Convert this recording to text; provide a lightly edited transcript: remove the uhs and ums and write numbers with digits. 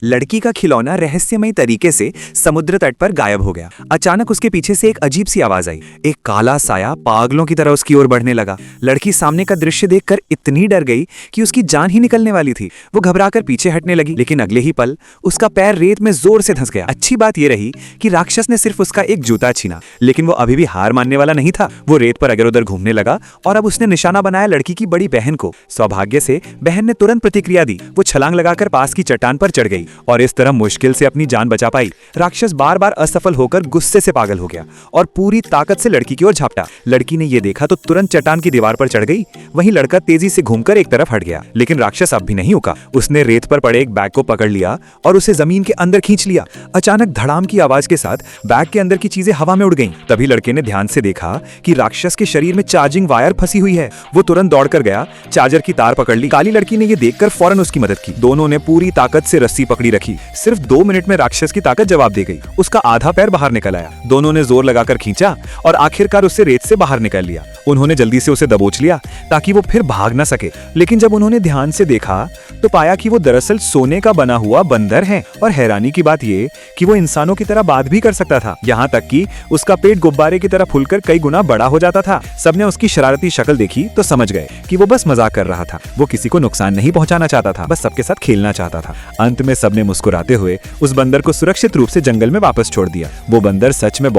लड़की का खिलौना रहस्यमयी तरीके से समुद्र तट पर गायब हो गया। अचानक उसके पीछे से एक अजीब सी आवाज आई। एक काला साया पागलों की तरह उसकी ओर बढ़ने लगा। लड़की सामने का दृश्य देखकर इतनी डर गई कि उसकी जान ही निकलने वाली थी। वो घबराकर पीछे हटने लगी, लेकिन अगले ही पल उसका पैर रेत में जोर से धंस गया। अच्छी बात यह रही कि राक्षस ने सिर्फ उसका एक जूता छीना, लेकिन वो अभी भी हार मानने वाला नहीं था। वो रेत पर अगर उधर घूमने लगा और अब उसने निशाना बनाया लड़की की बड़ी बहन को। सौभाग्य से बहन ने तुरंत प्रतिक्रिया दी। वो छलांग लगाकर पास की चट्टान पर चढ़ गई और इस तरह मुश्किल से अपनी जान बचा पाई। राक्षस बार बार असफल होकर गुस्से से पागल हो गया और पूरी ताकत से लड़की की ओर झपटा। लड़की ने यह देखा तो तुरंत चट्टान की दीवार पर चढ़ गई। वहीं लड़का तेजी से घूमकर एक तरफ हट गया, लेकिन राक्षस अब भी नहीं रुका। उसने रेत पर पड़े एक बैग को पकड़ लिया और उसे जमीन के अंदर खींच लिया। अचानक धड़ाम की आवाज के साथ बैग के अंदर की चीजें हवा में उड़ गईं। तभी लड़के ने ध्यान से देखा कि राक्षस के शरीर में चार्जिंग वायर फंसी हुई है। वो तुरंत दौड़कर गया, चार्जर की तार पकड़ ली। काली लड़की ने यह देखकर फौरन उसकी मदद की। दोनों ने पूरी ताकत से रस्सी पकड़ी रखी। सिर्फ 2 मिनट में राक्षस की ताकत जवाब दे गई। उसका आधा पैर बाहर निकल आया। दोनों ने जोर लगाकर खींचा और आखिरकार उसे रेत से बाहर निकाल लिया। उन्होंने जल्दी से उसे दबोच लिया ताकि वो फिर भाग न सके। लेकिन जब उन्होंने ध्यान से देखा तो पाया कि वो दरअसल सोने का बना हुआ बंदर है। और हैरानी की बात ये कि वो इंसानों की तरह बात भी कर सकता था, यहाँ तक कि उसका पेट गुब्बारे की तरह फूलकर कई गुना बड़ा हो जाता था। सबने उसकी शरारती शक्ल देखी तो समझ गए कि वो बस मजाक कर रहा था। वो किसी को नुकसान नहीं पहुंचाना चाहता था, बस सबके साथ खेलना चाहता था। अंत में सबने मुस्कुराते हुए उस बंदर को सुरक्षित रूप से जंगल में वापस छोड़ दिया। वो बंदर सच में बहुत